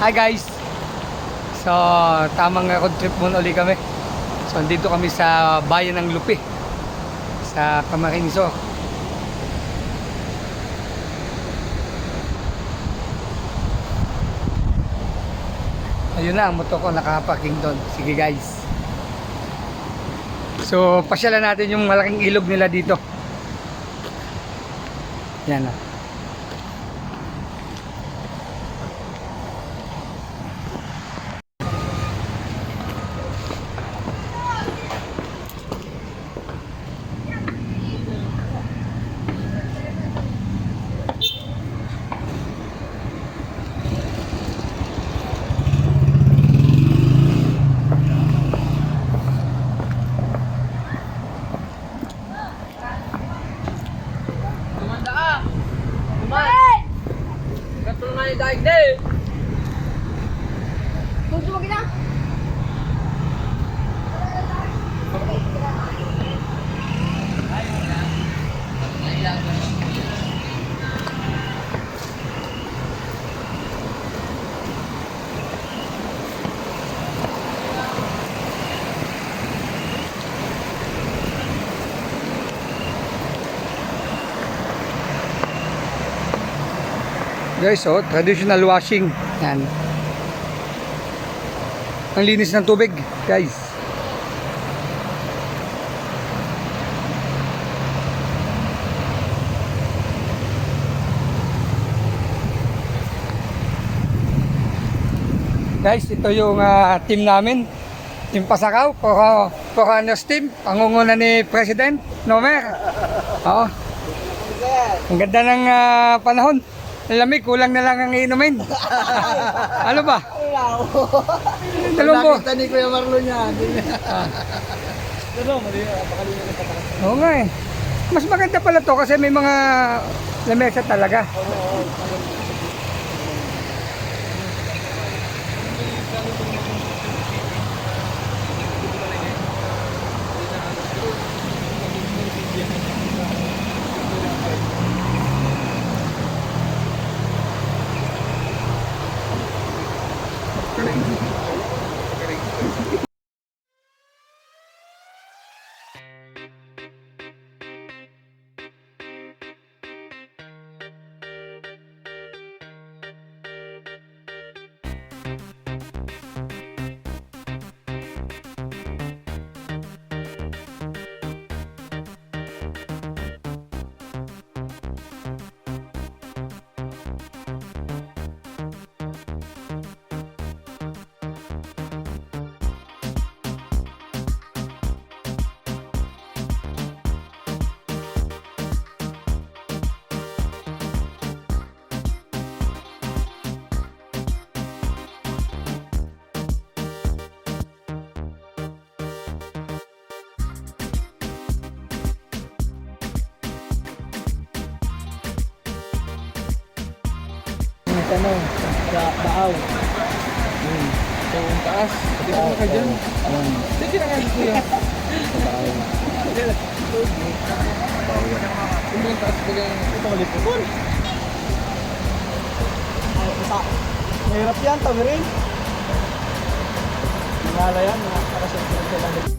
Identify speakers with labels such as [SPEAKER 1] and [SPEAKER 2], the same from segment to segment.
[SPEAKER 1] Hi guys! So, tamang road trip muna uli kami. So, dito kami sa bayan ng Lupi sa Camarines Sur. Ayun na, ang motor ko nakaparking doon. Sige guys. So, pasyalan natin yung malaking ilog nila dito. Yan na. Guys, oh, traditional washing. Yan. Ang linis ng tubig, guys. Guys, ito yung team namin. Team Pasakaw, Foreigners team. Pangunguna ni President Nomer. Oo. Ang ganda ng panahon. Ang lamig, kulang na lang ang inumin. Ano ba? Talong
[SPEAKER 2] Nakita ni Kuya Marlon niya.
[SPEAKER 1] Oo nga eh. Mas maganda pala to kasi may mga lamesa talaga.
[SPEAKER 2] Tanong, sa Baaw. So, ang taas. Pati ko na ka dyan. Hindi kinakalit ko yan. Sa Baaw. Kung yung taas ko yan, ito ulit ko. Mahirap yan, Tamirin. Nangala yan, nakakasunod sa lang.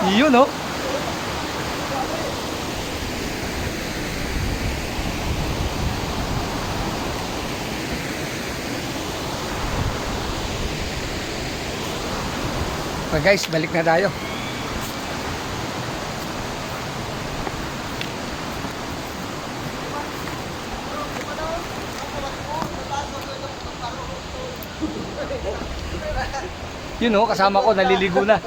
[SPEAKER 1] Yun, oh. Okay guys, balik na tayo. Yun oh, kasama ko, naliligo na.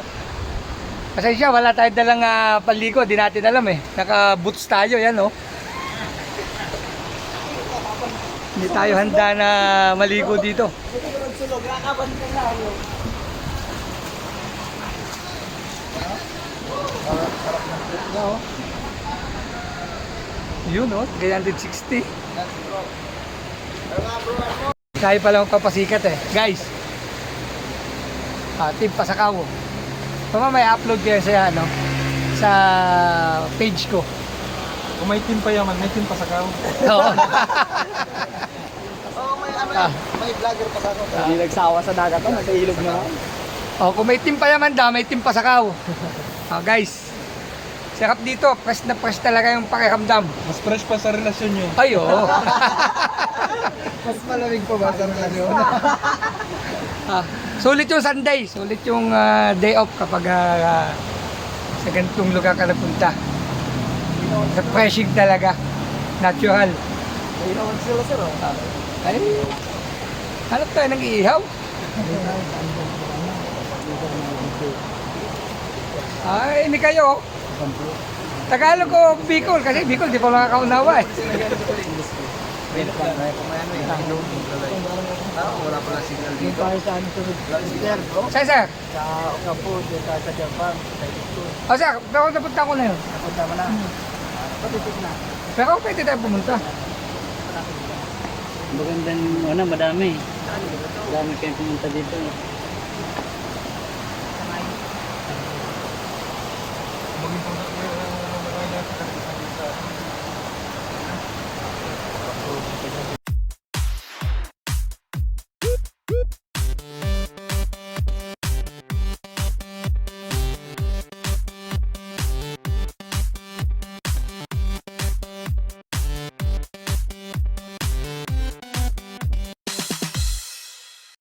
[SPEAKER 1] Pasensya, wala tayong dalang panligo, di natin alam eh. Naka-boots tayo, yan oh. Hindi tayo handa na maligo dito. Yun oh, 360. Kaya pala magpapasikat eh. Guys, Team Pasakaw. Tama, may upload kayo sa ano, sa page ko.
[SPEAKER 2] Kung may team pa yaman, may team pa sa kao.
[SPEAKER 1] Oo.
[SPEAKER 2] May vlogger pa sa ako.
[SPEAKER 3] Hindi nagsawa sa dagat to, nasa ilog na.
[SPEAKER 1] Oh, kung may Team Payamanda, may Team Pasakaw. Guys, sarap dito. Fresh na fresh talaga yung pakiramdam.
[SPEAKER 2] Mas fresh pa sa relasyon nyo.
[SPEAKER 1] Ay, oo.
[SPEAKER 2] Mas malamig pa ba sa relasyon?
[SPEAKER 1] Sulit yung Sunday. Sulit yung day off kapag sa ganitong lugar ka napunta. Refreshing talaga. Natural.
[SPEAKER 3] May naman sila sir.
[SPEAKER 1] Ay, hanap tayo ng iihaw. Ay, hindi kayo. Tagalog ko Bicol kasi Bicol di ko nakakaunawa eh.
[SPEAKER 2] Wala pala signal
[SPEAKER 3] Dito tayo sa ano sunod. Sir, bro.
[SPEAKER 1] Sir.
[SPEAKER 3] Sa Okapo, sa Japan. Sa Ito.
[SPEAKER 1] O sir, pero napunta ko na yun.
[SPEAKER 3] Napunta mo na. Patitig na.
[SPEAKER 1] Pero pwede tayo pumunta.
[SPEAKER 3] Magandang, madami. Madami kayong pumunta dito.